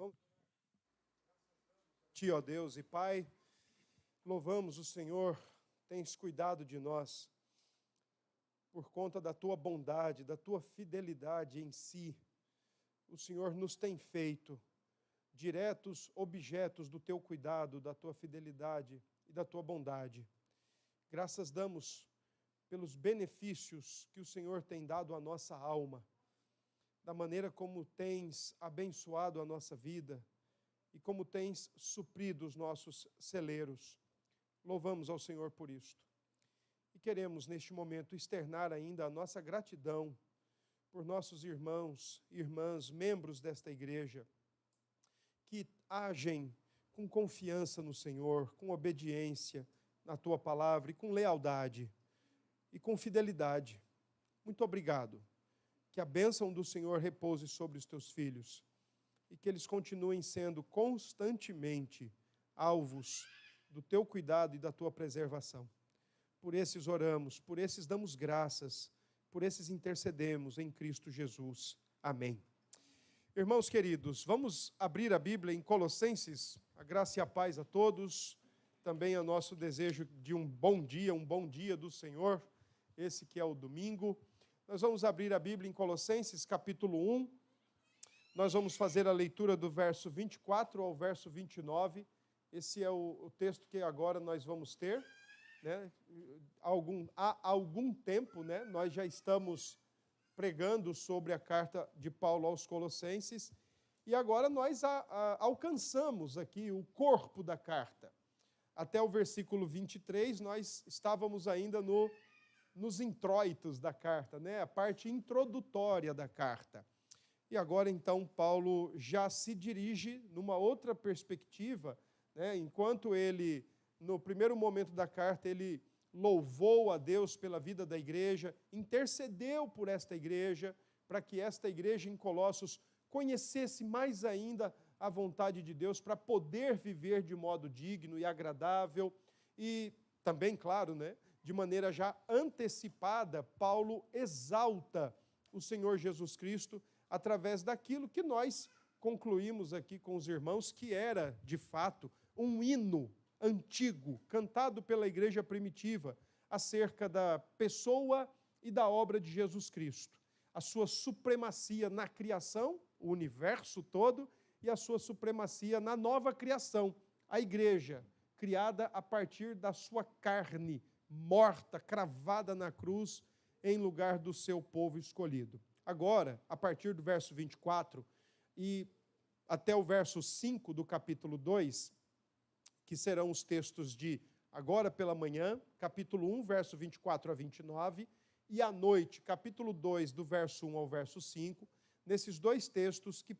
Vamos. Ti, ó Deus e Pai, louvamos o Senhor, tens cuidado de nós, por conta da tua bondade, da tua fidelidade em si. O Senhor nos tem feito diretos objetos do teu cuidado, da tua fidelidade e da tua bondade. Graças damos pelos benefícios que o Senhor tem dado à nossa alma, da maneira como tens abençoado a nossa vida e como tens suprido os nossos celeiros. Louvamos ao Senhor por isto. E queremos, neste momento, externar ainda a nossa gratidão por nossos irmãos e irmãs, membros desta igreja, que agem com confiança no Senhor, com obediência na Tua palavra e com lealdade e com fidelidade. Muito obrigado. Que a bênção do Senhor repouse sobre os Teus filhos e que eles continuem sendo constantemente alvos do Teu cuidado e da Tua preservação. Por esses oramos, por esses damos graças, por esses intercedemos em Cristo Jesus. Amém. Irmãos queridos, vamos abrir a Bíblia em Colossenses. A graça e a paz a todos. Também é nosso desejo de um bom dia do Senhor, esse que é o domingo. Nós vamos abrir a Bíblia em Colossenses, capítulo 1. Nós vamos fazer a leitura do verso 24 ao verso 29. Esse é o texto que agora nós vamos ter. Né? Há algum tempo, né? Nós já estamos pregando sobre a carta de Paulo aos Colossenses. E agora nós alcançamos aqui o corpo da carta. Até o versículo 23, nós estávamos ainda nos introitos da carta, né? A parte introdutória da carta. E agora, então, Paulo já se dirige numa outra perspectiva, né? Enquanto ele, no primeiro momento da carta, ele louvou a Deus pela vida da igreja, intercedeu por esta igreja, para que esta igreja em Colossos conhecesse mais ainda a vontade de Deus, para poder viver de modo digno e agradável, e também, claro, né? De maneira já antecipada, Paulo exalta o Senhor Jesus Cristo através daquilo que nós concluímos aqui com os irmãos, que era, de fato, um hino antigo, cantado pela igreja primitiva, acerca da pessoa e da obra de Jesus Cristo. A sua supremacia na criação, o universo todo, e a sua supremacia na nova criação, a igreja, criada a partir da sua carne, morta, cravada na cruz, em lugar do seu povo escolhido. Agora, a partir do verso 24 e até o verso 5 do capítulo 2, que serão os textos de agora pela manhã, capítulo 1, verso 24 a 29, e à noite, capítulo 2, do verso 1 ao verso 5, nesses dois textos que,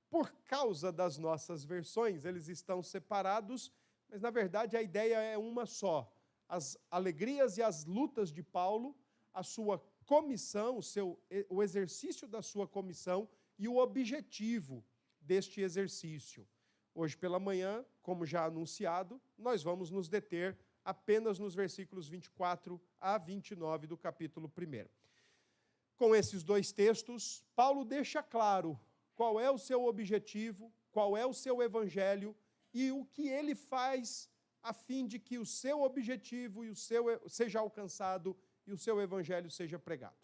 por causa das nossas versões, eles estão separados, mas na verdade a ideia é uma só. As alegrias e as lutas de Paulo, a sua comissão, o exercício da sua comissão e o objetivo deste exercício. Hoje pela manhã, como já anunciado, nós vamos nos deter apenas nos versículos 24 a 29 do capítulo 1. Com esses dois textos, Paulo deixa claro qual é o seu objetivo, qual é o seu evangelho e o que ele faz a fim de que o seu objetivo e o seu seja alcançado e o seu evangelho seja pregado.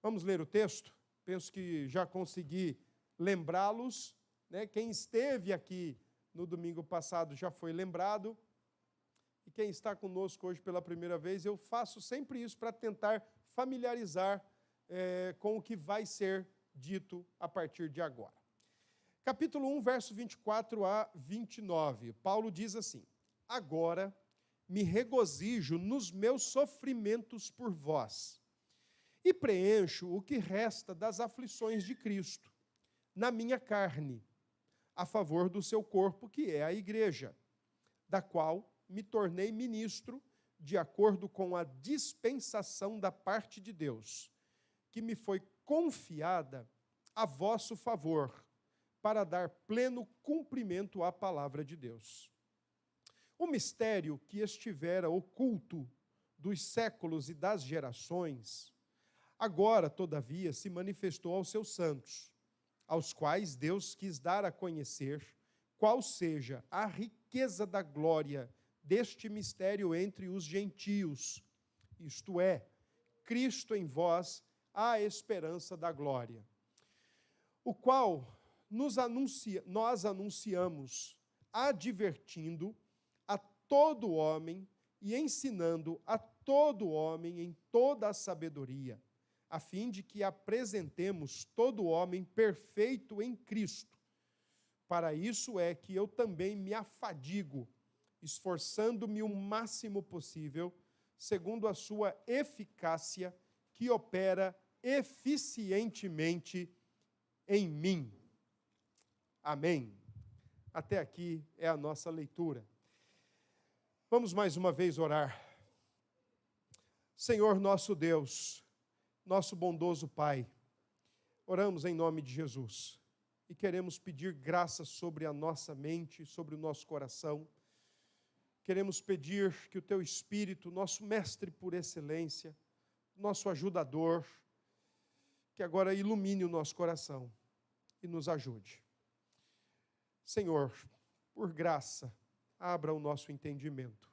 Vamos ler o texto? Penso que já consegui lembrá-los, né? Quem esteve aqui no domingo passado já foi lembrado, e quem está conosco hoje pela primeira vez, eu faço sempre isso para tentar familiarizar com o que vai ser dito a partir de agora. Capítulo 1, verso 24 a 29. Paulo diz assim: agora me regozijo nos meus sofrimentos por vós, e preencho o que resta das aflições de Cristo, na minha carne, a favor do seu corpo, que é a igreja, da qual me tornei ministro, de acordo com a dispensação da parte de Deus, que me foi confiada a vosso favor, para dar pleno cumprimento à palavra de Deus. O mistério que estivera oculto dos séculos e das gerações, agora, todavia, se manifestou aos seus santos, aos quais Deus quis dar a conhecer qual seja a riqueza da glória deste mistério entre os gentios, isto é, Cristo em vós, a esperança da glória, o qual nós anunciamos, advertindo a todo homem e ensinando a todo homem em toda a sabedoria, a fim de que apresentemos todo homem perfeito em Cristo. Para isso é que eu também me afadigo, esforçando-me o máximo possível, segundo a sua eficácia, que opera eficientemente em mim. Amém. Até aqui é a nossa leitura. Vamos mais uma vez orar. Senhor nosso Deus, nosso bondoso Pai, oramos em nome de Jesus e queremos pedir graça sobre a nossa mente, sobre o nosso coração. Queremos pedir que o Teu Espírito, nosso mestre por excelência, nosso ajudador, que agora ilumine o nosso coração e nos ajude. Senhor, por graça, abra o nosso entendimento,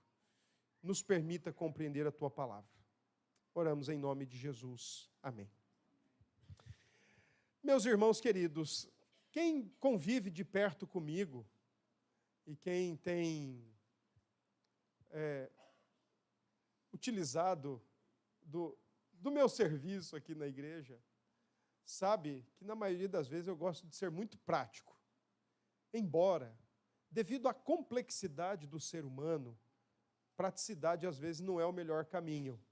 nos permita compreender a Tua palavra. Oramos em nome de Jesus. Amém. Meus irmãos queridos, quem convive de perto comigo e quem tem utilizado do meu serviço aqui na igreja, sabe que na maioria das vezes eu gosto de ser muito prático. Embora, devido à complexidade do ser humano, praticidade às vezes não é o melhor caminho,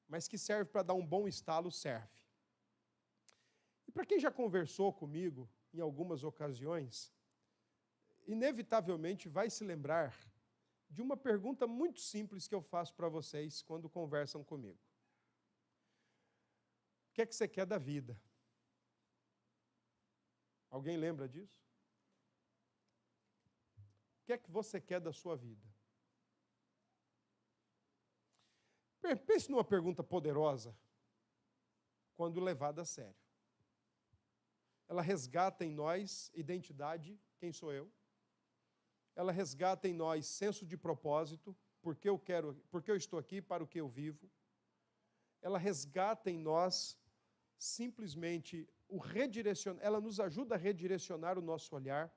mas que serve para dar um bom estalo, serve. E para quem já conversou comigo em algumas ocasiões, inevitavelmente vai se lembrar de uma pergunta muito simples que eu faço para vocês quando conversam comigo. O que é que você quer da vida? Alguém lembra disso? O que é que você quer da sua vida? Pense numa pergunta poderosa, quando levada a sério. Ela resgata em nós identidade, quem sou eu? Ela resgata em nós senso de propósito, porque eu estou aqui, para o que eu vivo. Ela resgata em nós simplesmente ela nos ajuda a redirecionar o nosso olhar.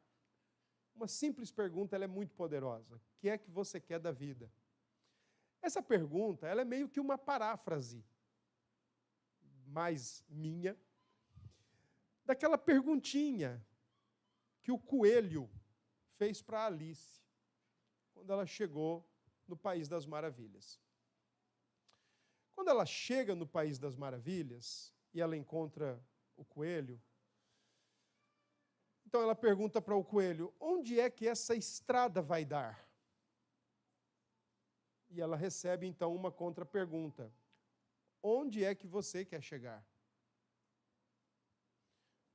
Uma simples pergunta, ela é muito poderosa. O que é que você quer da vida? Essa pergunta, ela é meio que uma paráfrase, mais minha, daquela perguntinha que o coelho fez para Alice, quando ela chegou no País das Maravilhas. Quando ela chega no País das Maravilhas, e ela encontra o coelho, então ela pergunta para o coelho, onde é que essa estrada vai dar? E ela recebe então uma contrapergunta, onde é que você quer chegar?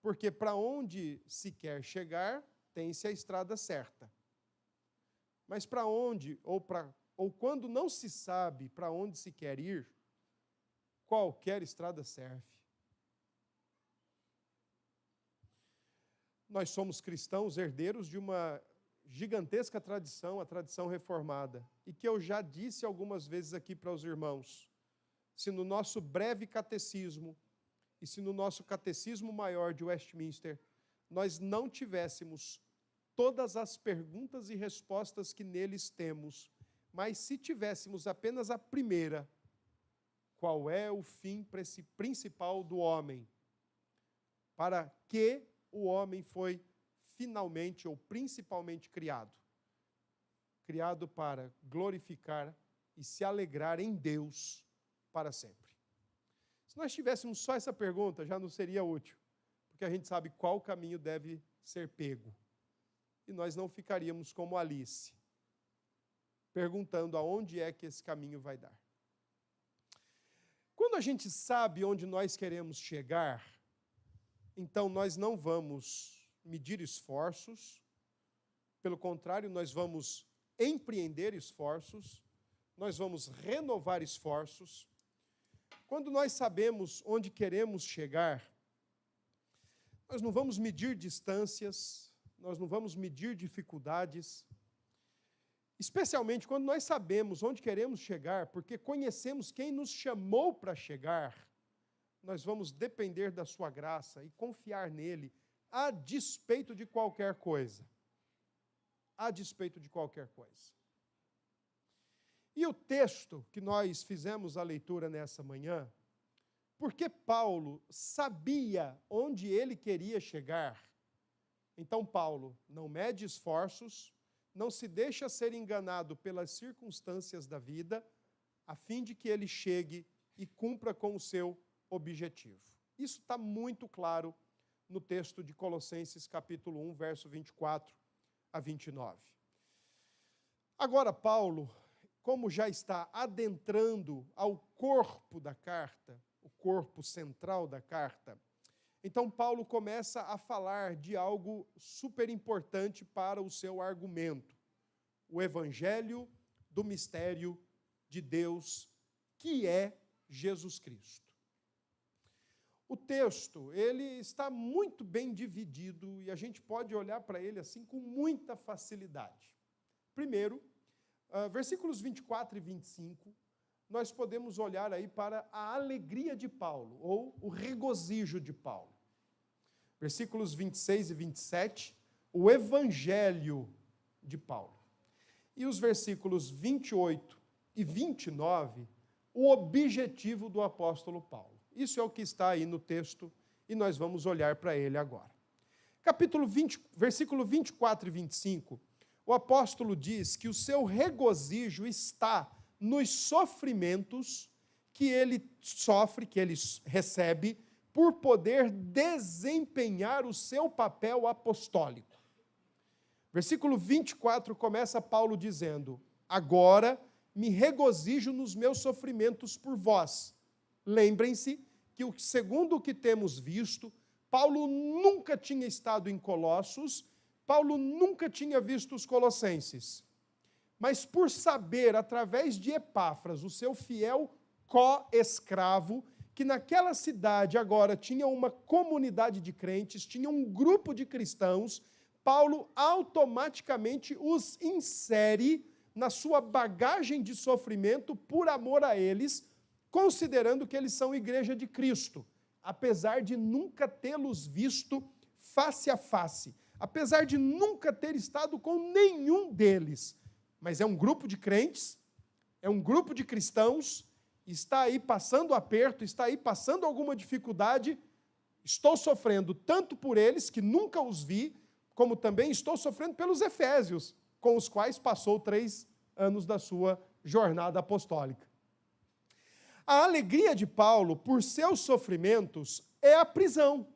Porque para onde se quer chegar, tem-se a estrada certa. Mas para onde, ou quando não se sabe para onde se quer ir, qualquer estrada serve. Nós somos cristãos, herdeiros de uma gigantesca tradição, a tradição reformada, e que eu já disse algumas vezes aqui para os irmãos, se no nosso breve catecismo, e se no nosso catecismo maior de Westminster, nós não tivéssemos todas as perguntas e respostas que neles temos, mas se tivéssemos apenas a primeira, qual é o fim principal do homem? Para que o homem foi finalmente ou principalmente criado? Criado para glorificar e se alegrar em Deus para sempre. Se nós tivéssemos só essa pergunta, já não seria útil, porque a gente sabe qual caminho deve ser pego. E nós não ficaríamos como Alice, perguntando aonde é que esse caminho vai dar. Quando a gente sabe onde nós queremos chegar, então nós não vamos medir esforços, pelo contrário, nós vamos empreender esforços, nós vamos renovar esforços. Quando nós sabemos onde queremos chegar, Nós não vamos medir distâncias, nós não vamos medir dificuldades, especialmente quando nós sabemos onde queremos chegar, porque conhecemos quem nos chamou para chegar, nós vamos depender da sua graça e confiar nele, a despeito de qualquer coisa. A despeito de qualquer coisa. E o texto que nós fizemos a leitura nessa manhã, porque Paulo sabia onde ele queria chegar, então Paulo não mede esforços, não se deixa ser enganado pelas circunstâncias da vida, a fim de que ele chegue e cumpra com o seu objetivo. Isso está muito claro no texto de Colossenses capítulo 1, verso 24 a 29. Agora Paulo, como já está adentrando ao corpo da carta, o corpo central da carta, então Paulo começa a falar de algo super importante para o seu argumento, o evangelho do mistério de Deus, que é Jesus Cristo. O texto, ele está muito bem dividido e a gente pode olhar para ele assim com muita facilidade. Primeiro, versículos 24 e 25, nós podemos olhar aí para a alegria de Paulo, ou o regozijo de Paulo. Versículos 26 e 27, o evangelho de Paulo. E os versículos 28 e 29, o objetivo do apóstolo Paulo. Isso é o que está aí no texto e nós vamos olhar para ele agora. Versículo 24 e 25, o apóstolo diz que o seu regozijo está nos sofrimentos que ele sofre, que ele recebe, por poder desempenhar o seu papel apostólico. Versículo 24 começa Paulo dizendo: agora me regozijo nos meus sofrimentos por vós. Lembrem-se que, segundo o que temos visto, Paulo nunca tinha estado em Colossos, Paulo nunca tinha visto os colossenses. Mas por saber, através de Epáfras, o seu fiel co-escravo, que naquela cidade agora tinha uma comunidade de crentes, tinha um grupo de cristãos, Paulo automaticamente os insere na sua bagagem de sofrimento por amor a eles, considerando que eles são igreja de Cristo, apesar de nunca tê-los visto face a face, apesar de nunca ter estado com nenhum deles. Mas é um grupo de crentes, é um grupo de cristãos, está aí passando aperto, está aí passando alguma dificuldade, estou sofrendo tanto por eles, que nunca os vi, como também estou sofrendo pelos efésios, com os quais passou 3 anos da sua jornada apostólica. A alegria de Paulo por seus sofrimentos é a prisão.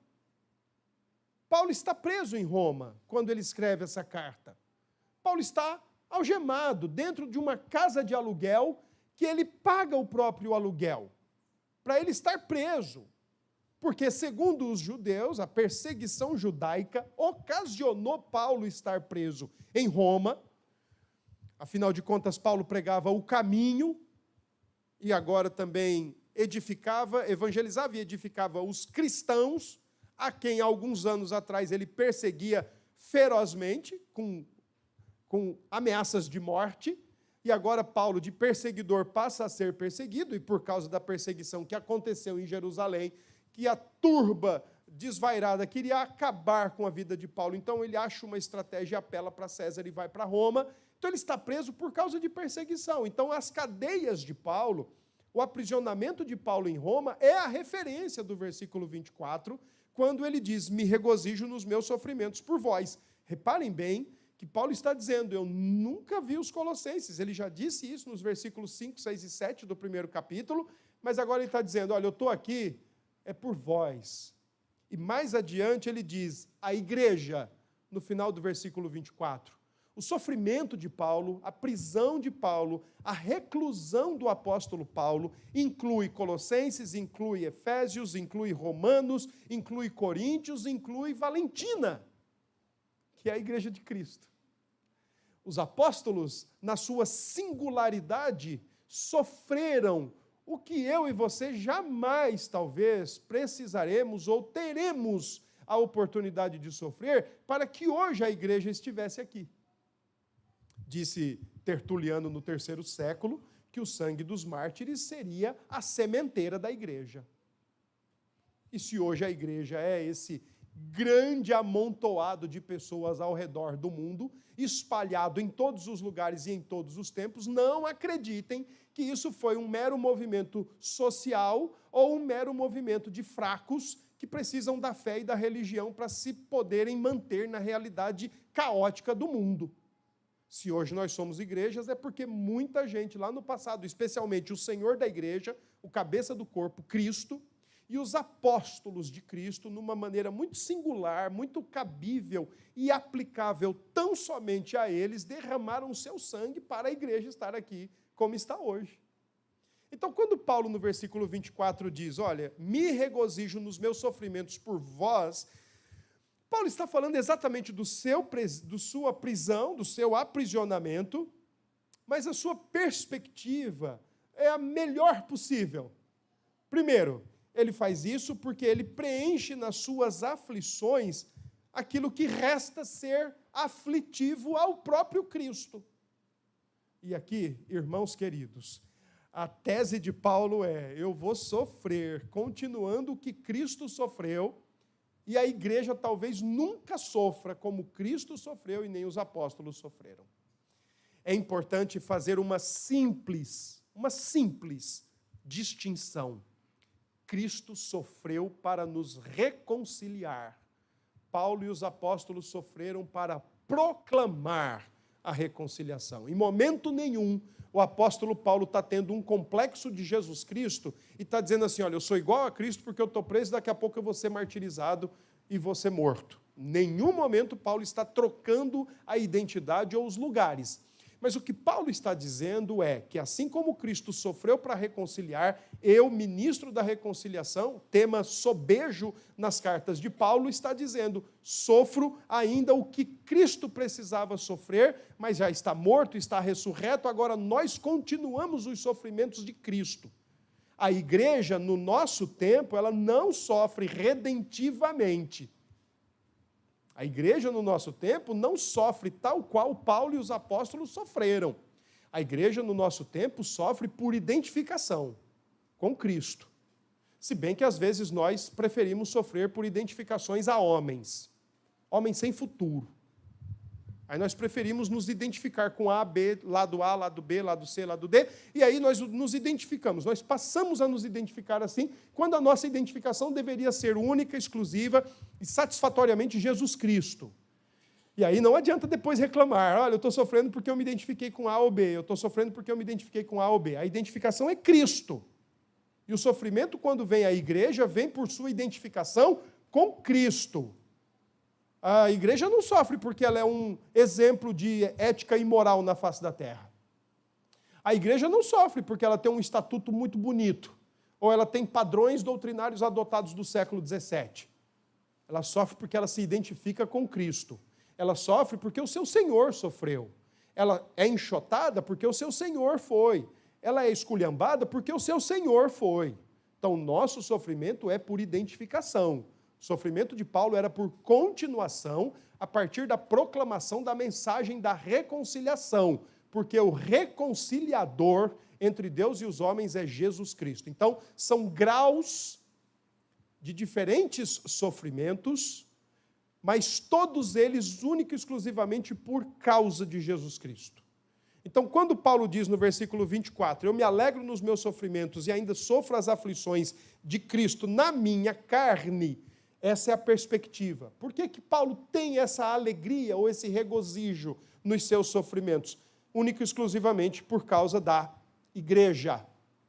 Paulo está preso em Roma quando ele escreve essa carta. Paulo está algemado dentro de uma casa de aluguel que ele paga o próprio aluguel, para ele estar preso. Porque, segundo os judeus, a perseguição judaica ocasionou Paulo estar preso em Roma. Afinal de contas, Paulo pregava o caminho e agora também evangelizava e edificava os cristãos, a quem alguns anos atrás ele perseguia ferozmente, com ameaças de morte, e agora Paulo, de perseguidor, passa a ser perseguido, e por causa da perseguição que aconteceu em Jerusalém, que a turba desvairada queria acabar com a vida de Paulo, então ele acha uma estratégia, apela para César e vai para Roma. Então ele está preso por causa de perseguição. Então as cadeias de Paulo, o aprisionamento de Paulo em Roma é a referência do versículo 24, quando ele diz: me regozijo nos meus sofrimentos por vós. Reparem bem que Paulo está dizendo: eu nunca vi os colossenses. Ele já disse isso nos versículos 5, 6 e 7 do primeiro capítulo, mas agora ele está dizendo: olha, eu estou aqui, é por vós. E mais adiante ele diz: a igreja, no final do versículo 24. O sofrimento de Paulo, a prisão de Paulo, a reclusão do apóstolo Paulo, inclui Colossenses, inclui Efésios, inclui Romanos, inclui Coríntios, inclui Valentina, que é a igreja de Cristo. Os apóstolos, na sua singularidade, sofreram o que eu e você jamais, talvez, precisaremos ou teremos a oportunidade de sofrer para que hoje a igreja estivesse aqui. Disse Tertuliano no terceiro século que o sangue dos mártires seria a sementeira da igreja. E se hoje a igreja é esse grande amontoado de pessoas ao redor do mundo, espalhado em todos os lugares e em todos os tempos, não acreditem que isso foi um mero movimento social ou um mero movimento de fracos que precisam da fé e da religião para se poderem manter na realidade caótica do mundo. Se hoje nós somos igrejas, é porque muita gente lá no passado, especialmente o Senhor da igreja, o cabeça do corpo, Cristo, e os apóstolos de Cristo, numa maneira muito singular, muito cabível e aplicável tão somente a eles, derramaram o seu sangue para a igreja estar aqui como está hoje. Então, quando Paulo, no versículo 24, diz, olha, me regozijo nos meus sofrimentos por vós, Paulo está falando exatamente da sua prisão, do seu aprisionamento, mas a sua perspectiva é a melhor possível. Primeiro, ele faz isso porque ele preenche nas suas aflições aquilo que resta ser aflitivo ao próprio Cristo. E aqui, irmãos queridos, a tese de Paulo é, eu vou sofrer continuando o que Cristo sofreu, e a igreja talvez nunca sofra como Cristo sofreu e nem os apóstolos sofreram. É importante fazer uma simples distinção. Cristo sofreu para nos reconciliar. Paulo e os apóstolos sofreram para proclamar a reconciliação. Em momento nenhum, o apóstolo Paulo está tendo um complexo de Jesus Cristo e está dizendo assim, olha, eu sou igual a Cristo porque eu estou preso, daqui a pouco eu vou ser martirizado e vou ser morto. Em nenhum momento Paulo está trocando a identidade ou os lugares. Mas o que Paulo está dizendo é que assim como Cristo sofreu para reconciliar, eu, ministro da reconciliação, tema sobejo nas cartas de Paulo, está dizendo, sofro ainda o que Cristo precisava sofrer, mas já está morto, está ressurreto, agora nós continuamos os sofrimentos de Cristo. A igreja, no nosso tempo, ela não sofre redentivamente. A igreja, no nosso tempo, não sofre tal qual Paulo e os apóstolos sofreram. A igreja, no nosso tempo, sofre por identificação com Cristo. Se bem que, às vezes, nós preferimos sofrer por identificações a homens. Homens sem futuro. Aí nós preferimos nos identificar com A, B, lado A, lado B, lado C, lado D, e aí nós nos identificamos. Nós passamos a nos identificar assim, quando a nossa identificação deveria ser única, exclusiva e satisfatoriamente Jesus Cristo. E aí não adianta depois reclamar, olha, eu estou sofrendo porque eu me identifiquei com A ou B, eu estou sofrendo porque eu me identifiquei com A ou B. A identificação é Cristo. E o sofrimento, quando vem à igreja, vem por sua identificação com Cristo. A igreja não sofre porque ela é um exemplo de ética e moral na face da terra. A igreja não sofre porque ela tem um estatuto muito bonito, ou ela tem padrões doutrinários adotados do século XVII. Ela sofre porque ela se identifica com Cristo. Ela sofre porque o seu Senhor sofreu. Ela é enxotada porque o seu Senhor foi. Ela é esculhambada porque o seu Senhor foi. Então, o nosso sofrimento é por identificação. O sofrimento de Paulo era por continuação, a partir da proclamação da mensagem da reconciliação, porque o reconciliador entre Deus e os homens é Jesus Cristo. Então, são graus de diferentes sofrimentos, mas todos eles única e exclusivamente por causa de Jesus Cristo. Então, quando Paulo diz no versículo 24, eu me alegro nos meus sofrimentos e ainda sofro as aflições de Cristo na minha carne, essa é a perspectiva. Por que que Paulo tem essa alegria ou esse regozijo nos seus sofrimentos? Único e exclusivamente por causa da igreja.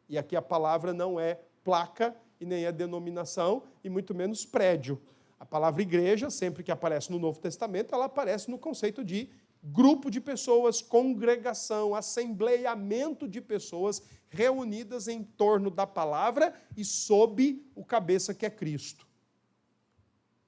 E aqui a palavra não é placa e nem é denominação e muito menos prédio. A palavra igreja, sempre que aparece no Novo Testamento, ela aparece no conceito de grupo de pessoas, congregação, assembleiamento de pessoas reunidas em torno da palavra e sob o cabeça que é Cristo.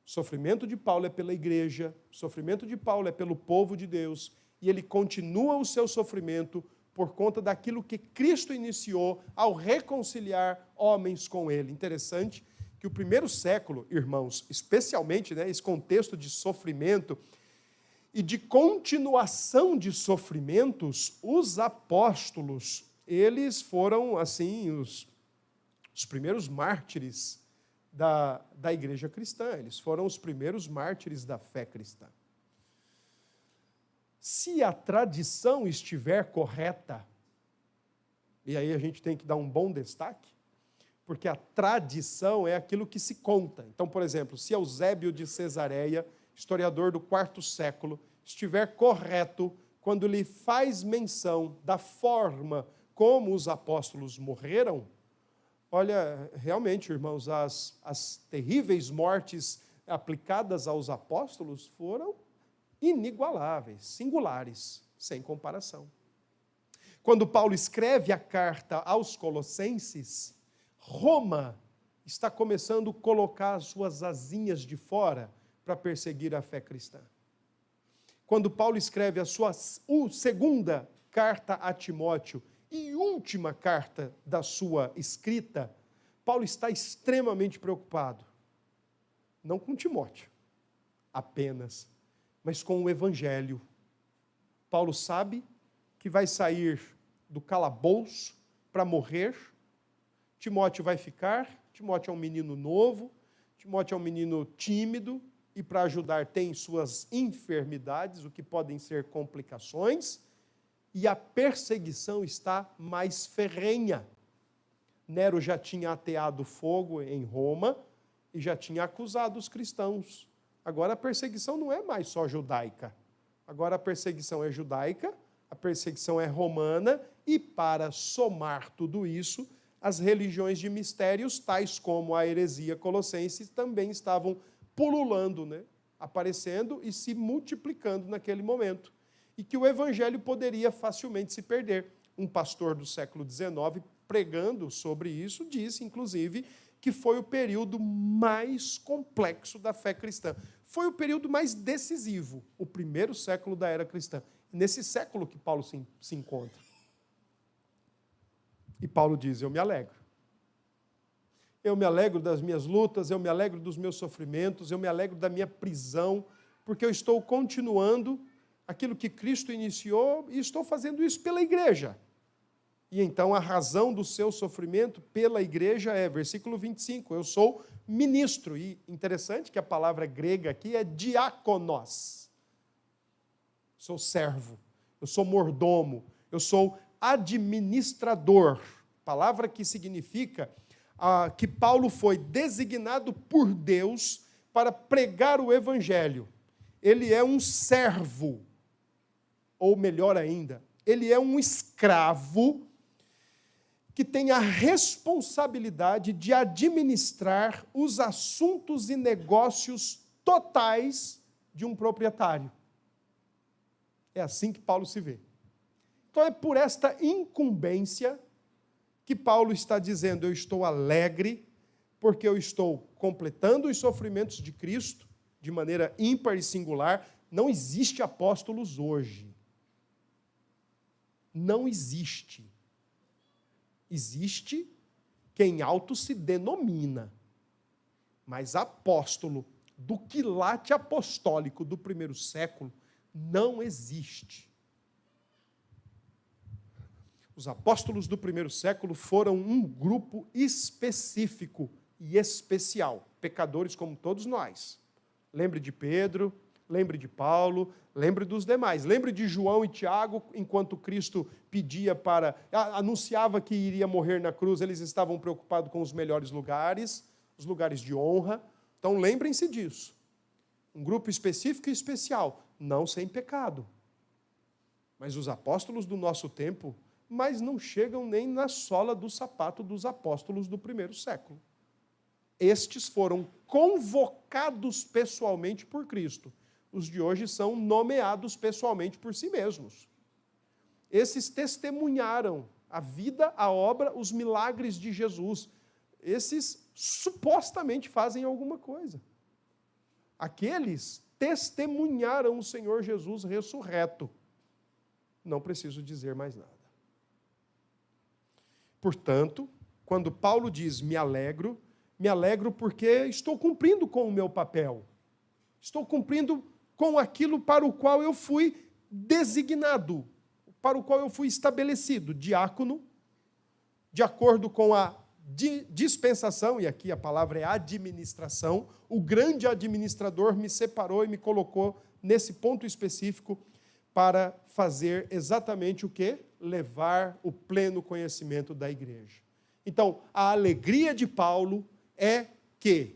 O sofrimento de Paulo é pela igreja, o sofrimento de Paulo é pelo povo de Deus, e ele continua o seu sofrimento por conta daquilo que Cristo iniciou ao reconciliar homens com ele. Interessante que o primeiro século, irmãos, especialmente, né, esse contexto de sofrimento e de continuação de sofrimentos, os apóstolos, eles foram, assim, os primeiros mártires da igreja cristã, eles foram os primeiros mártires da fé cristã. Se a tradição estiver correta, e aí a gente tem que dar um bom destaque, porque a tradição é aquilo que se conta. Então, por exemplo, se Eusébio de Cesareia, historiador do IV século, estiver correto quando ele faz menção da forma como os apóstolos morreram, olha, realmente, irmãos, as terríveis mortes aplicadas aos apóstolos foram inigualáveis, singulares, sem comparação. Quando Paulo escreve a carta aos Colossenses, Roma está começando a colocar as suas asinhas de fora para perseguir a fé cristã. Quando Paulo escreve a sua segunda carta a Timóteo e última carta da sua escrita, Paulo está extremamente preocupado. Não com Timóteo apenas, mas com o Evangelho. Paulo sabe que vai sair do calabouço para morrer. Timóteo vai ficar. Timóteo é um menino novo. Timóteo é um menino tímido e para ajudar tem suas enfermidades, o que podem ser complicações. E a perseguição está mais ferrenha. Nero já tinha ateado fogo em Roma e já tinha acusado os cristãos. Agora a perseguição não é mais só judaica. Agora a perseguição é judaica, a perseguição é romana, e para somar tudo isso, as religiões de mistérios, tais como a heresia colossense, também estavam pululando, né? Aparecendo e se multiplicando naquele momento. E que o evangelho poderia facilmente se perder. Um pastor do século XIX, pregando sobre isso, disse, inclusive, que foi o período mais complexo da fé cristã. Foi o período mais decisivo, o primeiro século da era cristã. Nesse século que Paulo se encontra. E Paulo diz, eu me alegro. Eu me alegro das minhas lutas, eu me alegro dos meus sofrimentos, eu me alegro da minha prisão, porque eu estou continuando aquilo que Cristo iniciou e estou fazendo isso pela igreja. E então a razão do seu sofrimento pela igreja é, versículo 25, eu sou ministro. E interessante que a palavra grega aqui é diáconos. Sou servo, eu sou mordomo, eu sou administrador. Palavra que significa que Paulo foi designado por Deus para pregar o evangelho. Ele é um servo, ou melhor ainda, ele é um escravo que tem a responsabilidade de administrar os assuntos e negócios totais de um proprietário. É assim que Paulo se vê. Então é por esta incumbência que Paulo está dizendo, eu estou alegre, porque eu estou completando os sofrimentos de Cristo, de maneira ímpar e singular. Não existe apóstolos hoje. Não existe. Existe quem auto se denomina, mas apóstolo do quilate apostólico do primeiro século não existe. Os apóstolos do primeiro século foram um grupo específico e especial, pecadores como todos nós. Lembre de Pedro, lembre de Paulo, lembre dos demais. Lembre de João e Tiago, enquanto Cristo anunciava que iria morrer na cruz, eles estavam preocupados com os melhores lugares, os lugares de honra. Então lembrem-se disso. Um grupo específico e especial, não sem pecado. Mas os apóstolos do nosso tempo, mas não chegam nem na sola do sapato dos apóstolos do primeiro século. Estes foram convocados pessoalmente por Cristo. Os de hoje são nomeados pessoalmente por si mesmos. Esses testemunharam a vida, a obra, os milagres de Jesus. Esses supostamente fazem alguma coisa. Aqueles testemunharam o Senhor Jesus ressurreto. Não preciso dizer mais nada. Portanto, quando Paulo diz, me alegro, Me alegro porque estou cumprindo com o meu papel. Estou cumprindo com aquilo para o qual eu fui designado, para o qual eu fui estabelecido, diácono, de acordo com a dispensação, e aqui a palavra é administração, o grande administrador me separou e me colocou nesse ponto específico para fazer exatamente o quê? Levar o pleno conhecimento da igreja. Então, a alegria de Paulo é que,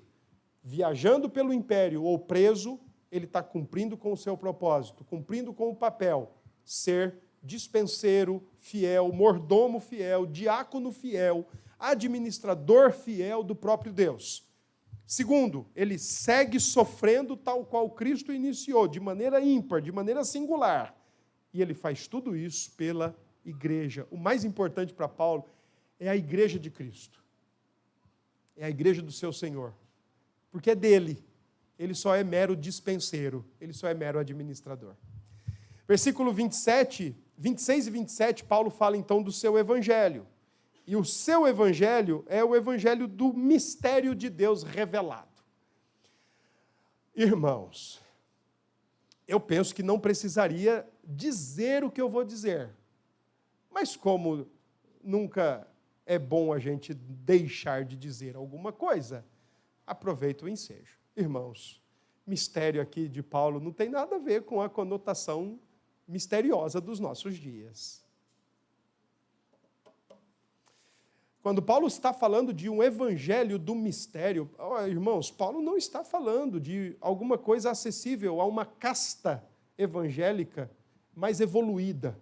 viajando pelo império ou preso, ele está cumprindo com o seu propósito, cumprindo com o papel, ser dispenseiro fiel, mordomo fiel, diácono fiel, administrador fiel do próprio Deus. Segundo, ele segue sofrendo tal qual Cristo iniciou, de maneira ímpar, de maneira singular. E ele faz tudo isso pela igreja. O mais importante para Paulo é a igreja de Cristo. É a igreja do seu Senhor. Porque é dele. Ele só é mero dispenseiro. Ele só é mero administrador. Versículo 26 e 27, Paulo fala então do seu evangelho. E o seu evangelho é o evangelho do mistério de Deus revelado. Irmãos, eu penso que não precisaria dizer o que eu vou dizer. Mas como nunca é bom a gente deixar de dizer alguma coisa, aproveito o ensejo. Irmãos, mistério aqui de Paulo não tem nada a ver com a conotação misteriosa dos nossos dias. Quando Paulo está falando de um evangelho do mistério, irmãos, Paulo não está falando de alguma coisa acessível a uma casta evangélica mais evoluída,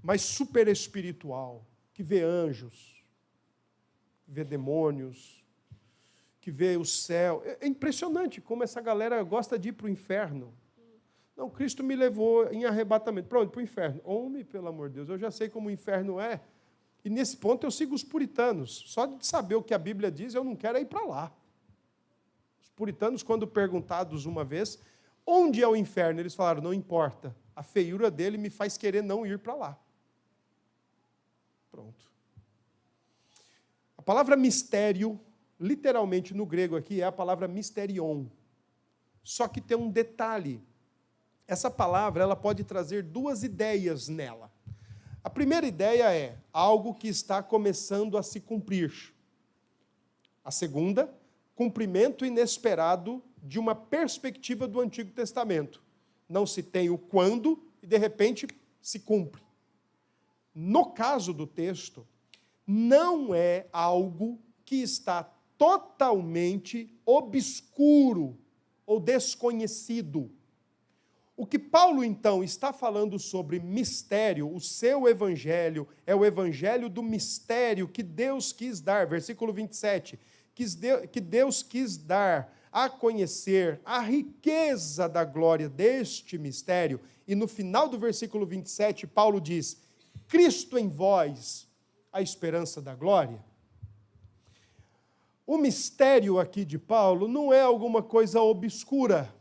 mais super espiritual, que vê anjos, que vê demônios, que vê o céu. É impressionante como essa galera gosta de ir para o inferno. Não, Cristo me levou em arrebatamento. Pronto, para o inferno. Homem, pelo amor de Deus, eu já sei como o inferno é. E nesse ponto eu sigo os puritanos. Só de saber o que a Bíblia diz, eu não quero ir para lá. Os puritanos, quando perguntados uma vez, onde é o inferno? Eles falaram, não importa. A feiura dele me faz querer não ir para lá. Pronto. A palavra mistério, literalmente no grego aqui, é a palavra mysterion. Só que tem um detalhe. Essa palavra ela pode trazer duas ideias nela. A primeira ideia é algo que está começando a se cumprir. A segunda, cumprimento inesperado de uma perspectiva do Antigo Testamento. Não se tem o quando e, de repente, se cumpre. No caso do texto, não é algo que está totalmente obscuro ou desconhecido. O que Paulo, então, está falando sobre mistério, o seu evangelho, é o evangelho do mistério que Deus quis dar, versículo 27, que Deus quis dar a conhecer a riqueza da glória deste mistério. E no final do versículo 27, Paulo diz, Cristo em vós, a esperança da glória. O mistério aqui de Paulo não é alguma coisa obscura,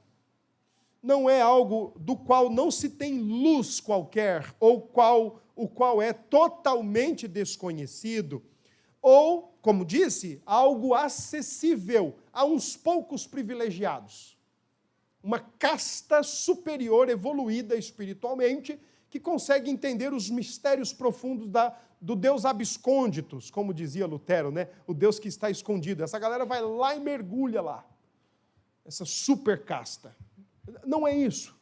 não é algo do qual não se tem luz qualquer, ou o qual é totalmente desconhecido, ou, como disse, algo acessível a uns poucos privilegiados. Uma casta superior, evoluída espiritualmente, que consegue entender os mistérios profundos do Deus abscônditos, como dizia Lutero, né? O Deus que está escondido. Essa galera vai lá e mergulha lá. Essa super casta. Não é isso.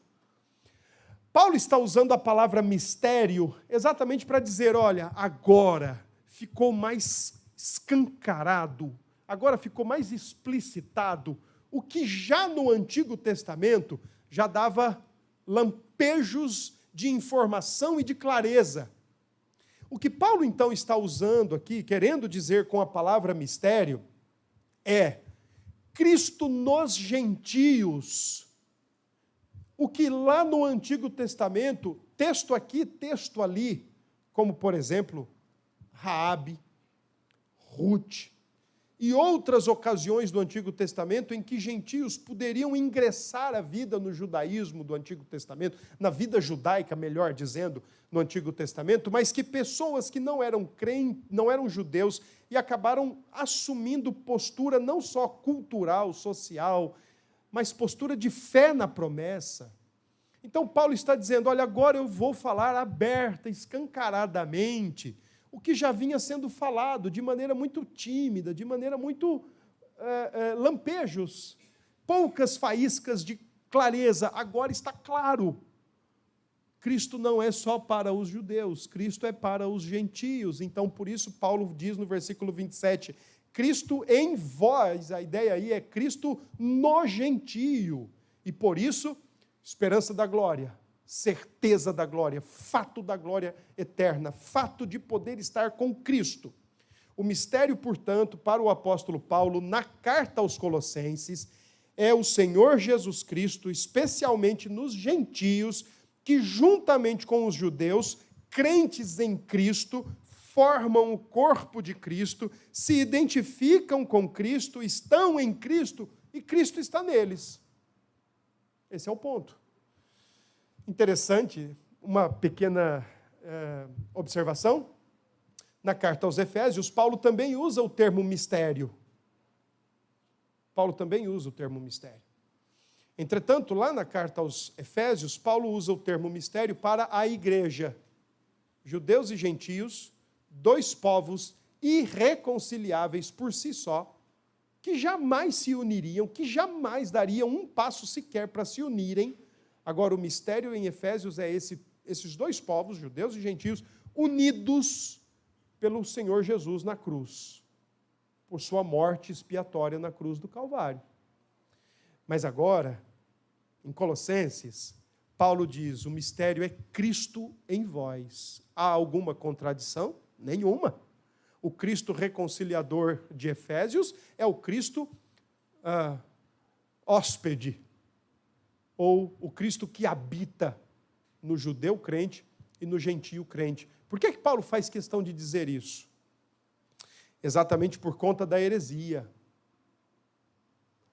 Paulo está usando a palavra mistério exatamente para dizer, olha, agora ficou mais escancarado, agora ficou mais explicitado o que já no Antigo Testamento já dava lampejos de informação e de clareza. O que Paulo então está usando aqui, querendo dizer com a palavra mistério, é Cristo nos gentios. O que lá no Antigo Testamento, texto aqui, texto ali, como por exemplo, Raabe, Ruth, e outras ocasiões do Antigo Testamento em que gentios poderiam ingressar à vida no judaísmo do Antigo Testamento, na vida judaica, melhor dizendo, no Antigo Testamento, mas que pessoas que não eram crentes, não eram judeus e acabaram assumindo postura não só cultural, social, mas postura de fé na promessa. Então Paulo está dizendo, olha, agora eu vou falar aberta, escancaradamente, o que já vinha sendo falado de maneira muito tímida, de maneira muito lampejos, poucas faíscas de clareza, agora está claro. Cristo não é só para os judeus, Cristo é para os gentios. Então, por isso, Paulo diz no versículo 27, Cristo em vós, a ideia aí é Cristo no gentio. E por isso, esperança da glória, certeza da glória, fato da glória eterna, fato de poder estar com Cristo. O mistério, portanto, para o apóstolo Paulo, na carta aos Colossenses, é o Senhor Jesus Cristo, especialmente nos gentios, que juntamente com os judeus, crentes em Cristo, formam o corpo de Cristo, se identificam com Cristo, estão em Cristo e Cristo está neles. Esse é o ponto. Interessante, uma pequena observação. Na carta aos Efésios, Paulo também usa o termo mistério. Paulo também usa o termo mistério. Entretanto, lá na carta aos Efésios, Paulo usa o termo mistério para a igreja. Judeus e gentios, dois povos irreconciliáveis por si só, que jamais se uniriam, que jamais dariam um passo sequer para se unirem. Agora, o mistério em Efésios é esses dois povos, judeus e gentios, unidos pelo Senhor Jesus na cruz, por sua morte expiatória na cruz do Calvário. Mas agora, em Colossenses, Paulo diz, o mistério é Cristo em vós. Há alguma contradição? Nenhuma. O Cristo reconciliador de Efésios é o Cristo hóspede, ou o Cristo que habita no judeu crente e no gentio crente. Por que Paulo faz questão de dizer isso? Exatamente por conta da heresia.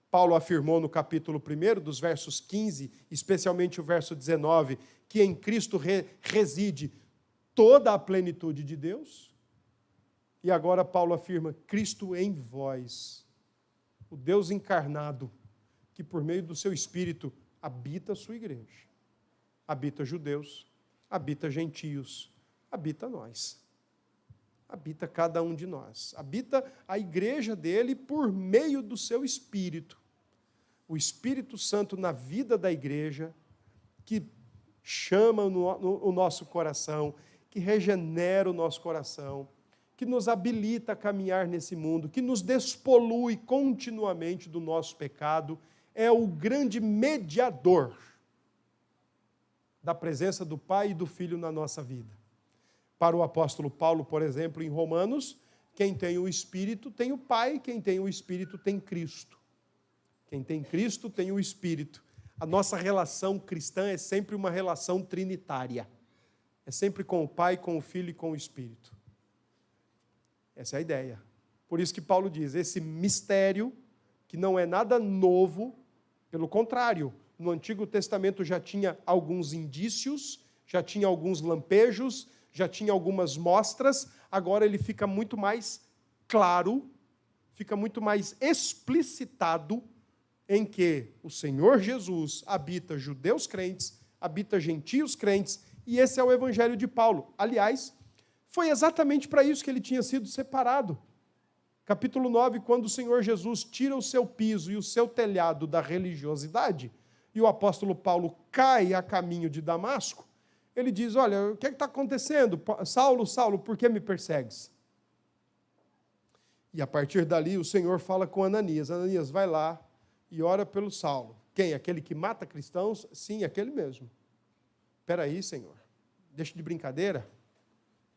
Paulo afirmou no capítulo 1, dos versos 15, especialmente o verso 19, que em Cristo reside toda a plenitude de Deus. E agora Paulo afirma, Cristo em vós, o Deus encarnado, que por meio do seu Espírito habita a sua igreja, habita judeus, habita gentios, habita nós, habita cada um de nós, habita a igreja dele por meio do seu Espírito. O Espírito Santo na vida da igreja, que chama o nosso coração, que regenera o nosso coração, que nos habilita a caminhar nesse mundo, que nos despolui continuamente do nosso pecado, é o grande mediador da presença do Pai e do Filho na nossa vida. Para o apóstolo Paulo, por exemplo, em Romanos, quem tem o Espírito tem o Pai, quem tem o Espírito tem Cristo. Quem tem Cristo tem o Espírito. A nossa relação cristã é sempre uma relação trinitária. É sempre com o Pai, com o Filho e com o Espírito. Essa é a ideia. Por isso que Paulo diz, esse mistério, que não é nada novo, pelo contrário, no Antigo Testamento já tinha alguns indícios, já tinha alguns lampejos, já tinha algumas mostras, agora ele fica muito mais claro, fica muito mais explicitado em que o Senhor Jesus habita judeus crentes, habita gentios crentes, e esse é o evangelho de Paulo. Aliás, foi exatamente para isso que ele tinha sido separado. Capítulo 9, quando o Senhor Jesus tira o seu piso e o seu telhado da religiosidade, e o apóstolo Paulo cai a caminho de Damasco, ele diz, olha, o que está acontecendo? Saulo, Saulo, por que me persegues? E a partir dali o Senhor fala com Ananias, Ananias, vai lá e ora pelo Saulo. Quem? Aquele que mata cristãos? Sim, aquele mesmo. Espera aí, Senhor, deixa de brincadeira.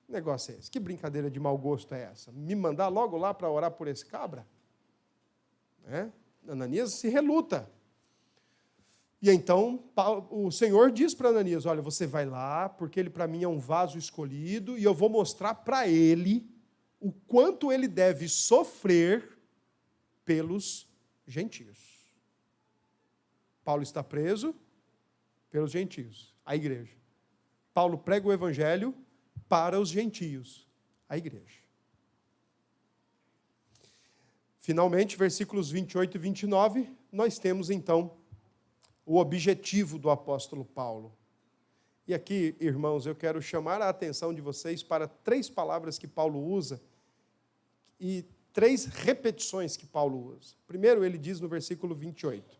Que negócio é esse? Que brincadeira de mau gosto é essa? Me mandar logo lá para orar por esse cabra? Ananias se reluta. E então o Senhor diz para Ananias, olha, você vai lá, porque ele para mim é um vaso escolhido, e eu vou mostrar para ele o quanto ele deve sofrer pelos gentios. Paulo está preso pelos gentios, a igreja. Paulo prega o evangelho para os gentios, a igreja. Finalmente, versículos 28 e 29, nós temos então o objetivo do apóstolo Paulo. E aqui, irmãos, eu quero chamar a atenção de vocês para 3 palavras que Paulo usa e 3 repetições que Paulo usa. Primeiro, ele diz no versículo 28,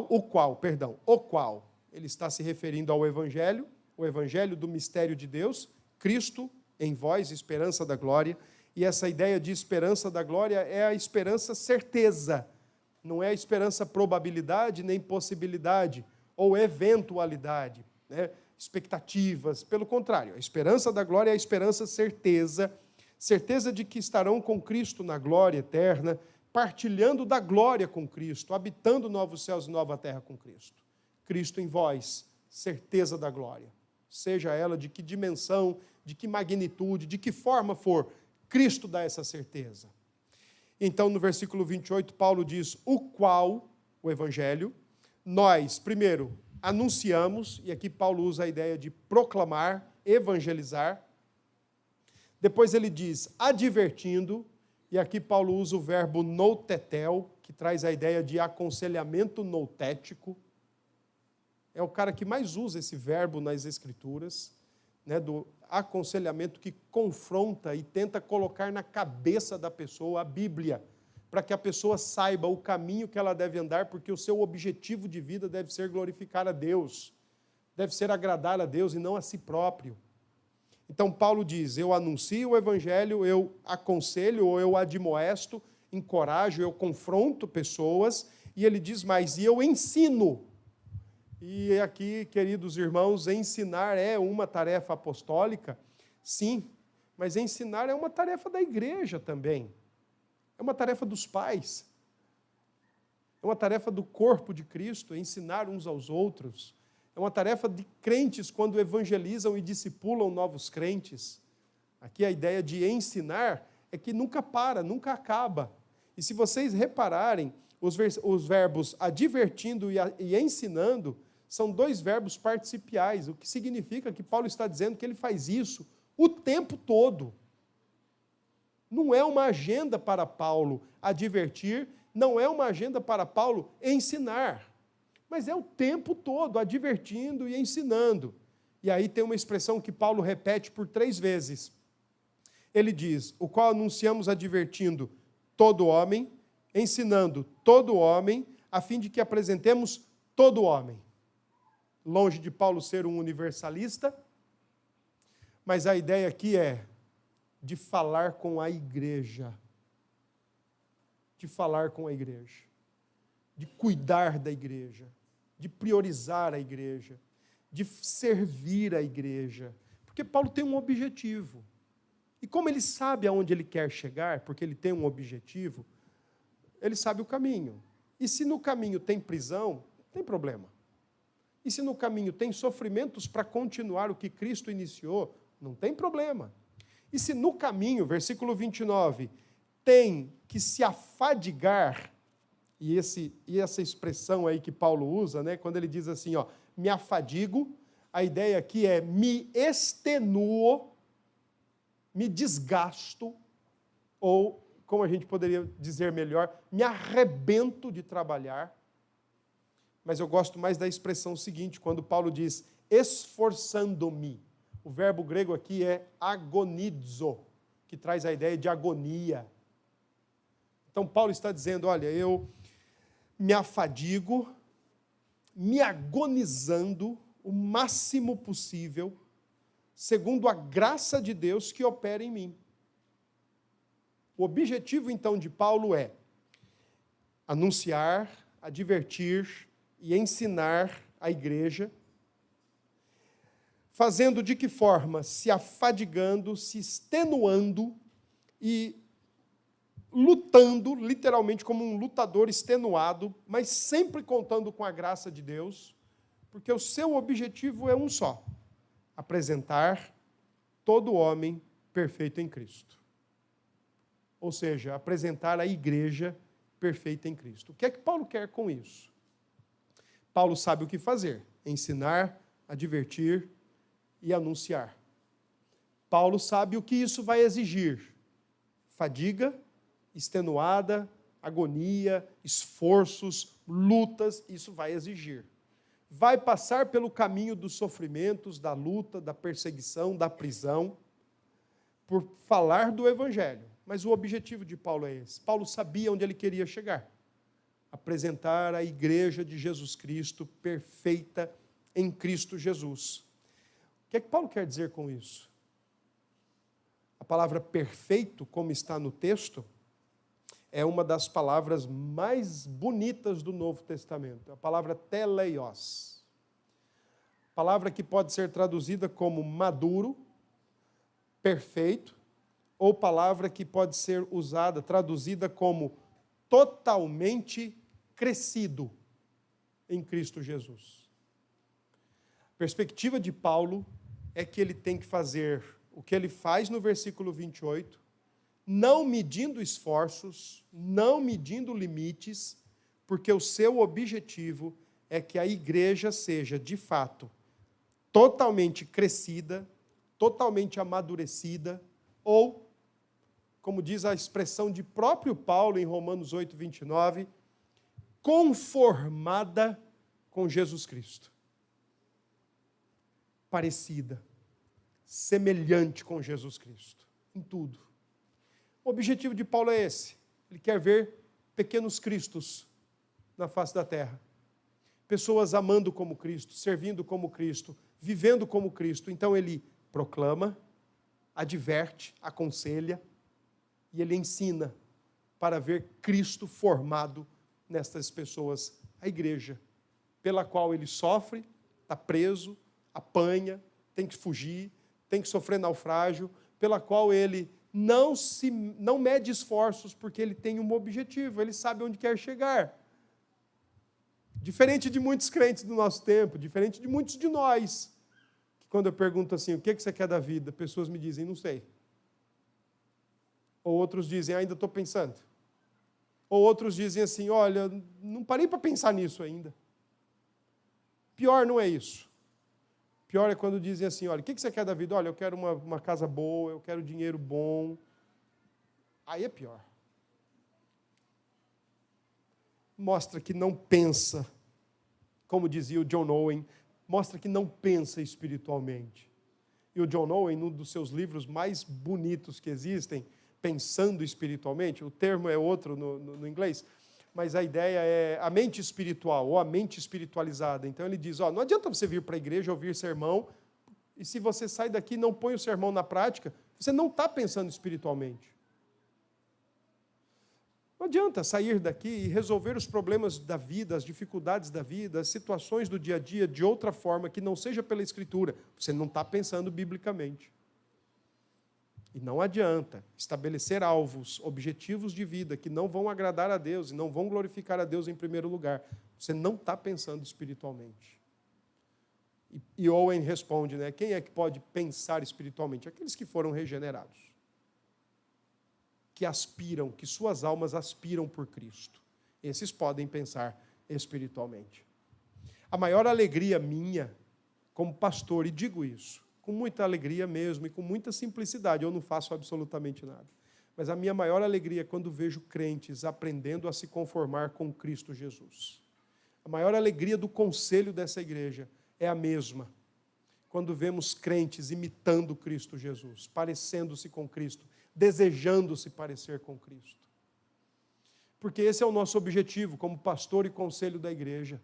o qual, ele está se referindo ao evangelho, o evangelho do mistério de Deus, Cristo em vós, esperança da glória. E essa ideia de esperança da glória é a esperança certeza, não é a esperança probabilidade nem possibilidade ou eventualidade, né? Expectativas. Pelo contrário, a esperança da glória é a esperança certeza, certeza de que estarão com Cristo na glória eterna, partilhando da glória com Cristo, habitando novos céus e nova terra com Cristo. Cristo em vós, certeza da glória. Seja ela de que dimensão, de que magnitude, de que forma for, Cristo dá essa certeza. Então, no versículo 28, Paulo diz, o qual, o evangelho, nós, primeiro, anunciamos, e aqui Paulo usa a ideia de proclamar, evangelizar. Depois ele diz, advertindo, e aqui Paulo usa o verbo noutetel, que traz a ideia de aconselhamento noutético. É o cara que mais usa esse verbo nas Escrituras, né, do aconselhamento que confronta e tenta colocar na cabeça da pessoa a Bíblia, para que a pessoa saiba o caminho que ela deve andar, porque o seu objetivo de vida deve ser glorificar a Deus, deve ser agradar a Deus e não a si próprio. Então Paulo diz, eu anuncio o evangelho, eu aconselho ou eu admoesto, encorajo, eu confronto pessoas, e ele diz mais, e eu ensino. E aqui, queridos irmãos, ensinar é uma tarefa apostólica, sim, mas ensinar é uma tarefa da igreja também. É uma tarefa dos pais. É uma tarefa do corpo de Cristo, ensinar uns aos outros. É uma tarefa de crentes quando evangelizam e discipulam novos crentes. Aqui a ideia de ensinar é que nunca para, nunca acaba. E se vocês repararem, os verbos advertindo e ensinando são 2 verbos participiais, o que significa que Paulo está dizendo que ele faz isso o tempo todo. Não é uma agenda para Paulo advertir, não é uma agenda para Paulo ensinar, mas é o tempo todo advertindo e ensinando. E aí tem uma expressão que Paulo repete por 3 vezes. Ele diz, o qual anunciamos advertindo todo homem, ensinando todo homem, a fim de que apresentemos todo homem. Longe de Paulo ser um universalista, mas a ideia aqui é de falar com a igreja. De falar com a igreja. De cuidar da igreja. De priorizar a igreja. De servir a igreja. Porque Paulo tem um objetivo. E como ele sabe aonde ele quer chegar, porque ele tem um objetivo, ele sabe o caminho. E se no caminho tem prisão, não tem problema. E se no caminho tem sofrimentos para continuar o que Cristo iniciou, não tem problema. E se no caminho, versículo 29, tem que se afadigar, e essa expressão aí que Paulo usa, né, quando ele diz assim, ó, me afadigo, a ideia aqui é me extenuo, me desgasto, ou, como a gente poderia dizer melhor, me arrebento de trabalhar. Mas eu gosto mais da expressão seguinte, quando Paulo diz, esforçando-me. O verbo grego aqui é agonizo, que traz a ideia de agonia. Então, Paulo está dizendo, olha, eu me afadigo, me agonizando o máximo possível, segundo a graça de Deus que opera em mim. O objetivo, então, de Paulo é anunciar, advertir e ensinar a igreja, fazendo de que forma? Se afadigando, se extenuando e lutando, literalmente como um lutador extenuado, mas sempre contando com a graça de Deus, porque o seu objetivo é um só: apresentar todo homem perfeito em Cristo. Ou seja, apresentar a igreja perfeita em Cristo. O que é que Paulo quer com isso? Paulo sabe o que fazer: ensinar, advertir e anunciar. Paulo sabe o que isso vai exigir: fadiga, extenuada, agonia, esforços, lutas, isso vai exigir. Vai passar pelo caminho dos sofrimentos, da luta, da perseguição, da prisão, por falar do Evangelho. Mas o objetivo de Paulo é esse. Paulo sabia onde ele queria chegar: apresentar a igreja de Jesus Cristo perfeita em Cristo Jesus. O que é que Paulo quer dizer com isso? A palavra perfeito, como está no texto, é uma das palavras mais bonitas do Novo Testamento. A palavra teleios. Palavra que pode ser traduzida como maduro, perfeito, ou palavra que pode ser usada, traduzida como totalmente crescido em Cristo Jesus. A perspectiva de Paulo é que ele tem que fazer o que ele faz no versículo 28, não medindo esforços, não medindo limites, porque o seu objetivo é que a igreja seja, de fato, totalmente crescida, totalmente amadurecida, ou, como diz a expressão de próprio Paulo em Romanos 8, 29, conformada com Jesus Cristo. Parecida, semelhante com Jesus Cristo, em tudo. O objetivo de Paulo é esse. Ele quer ver pequenos cristos na face da terra. Pessoas amando como Cristo, servindo como Cristo, vivendo como Cristo. Então ele proclama, adverte, aconselha, e ele ensina para ver Cristo formado nestas pessoas, a igreja, pela qual ele sofre, está preso, apanha, tem que fugir, tem que sofrer naufrágio, pela qual ele não mede esforços, porque ele tem um objetivo, ele sabe onde quer chegar. Diferente de muitos crentes do nosso tempo, diferente de muitos de nós, que quando eu pergunto assim, o que você quer da vida? Pessoas me dizem, não sei. Ou outros dizem, ainda estou pensando. Ou outros dizem assim, olha, não parei para pensar nisso ainda. Pior não é isso. Pior é quando dizem assim, olha, o que você quer da vida? Olha, eu quero uma casa boa, eu quero dinheiro bom. Aí é pior. Mostra que não pensa, como dizia o John Owen, mostra que não pensa espiritualmente. E o John Owen, num dos seus livros mais bonitos que existem, Pensando Espiritualmente, o termo é outro no inglês, mas a ideia é a mente espiritual, ou a mente espiritualizada. Então ele diz, não adianta você vir para a igreja ouvir sermão, e se você sai daqui e não põe o sermão na prática, você não está pensando espiritualmente. Não adianta sair daqui e resolver os problemas da vida, as dificuldades da vida, as situações do dia a dia de outra forma que não seja pela Escritura. Você não está pensando biblicamente. E não adianta estabelecer alvos, objetivos de vida que não vão agradar a Deus e não vão glorificar a Deus em primeiro lugar. Você não está pensando espiritualmente. E Owen responde, quem é que pode pensar espiritualmente? Aqueles que foram regenerados. Que aspiram, que suas almas aspiram por Cristo. Esses podem pensar espiritualmente. A maior alegria minha, como pastor, e digo isso, com muita alegria mesmo e com muita simplicidade, eu não faço absolutamente nada. Mas a minha maior alegria é quando vejo crentes aprendendo a se conformar com Cristo Jesus. A maior alegria do conselho dessa igreja é a mesma. Quando vemos crentes imitando Cristo Jesus, parecendo-se com Cristo, desejando se parecer com Cristo. Porque esse é o nosso objetivo como pastor e conselho da igreja.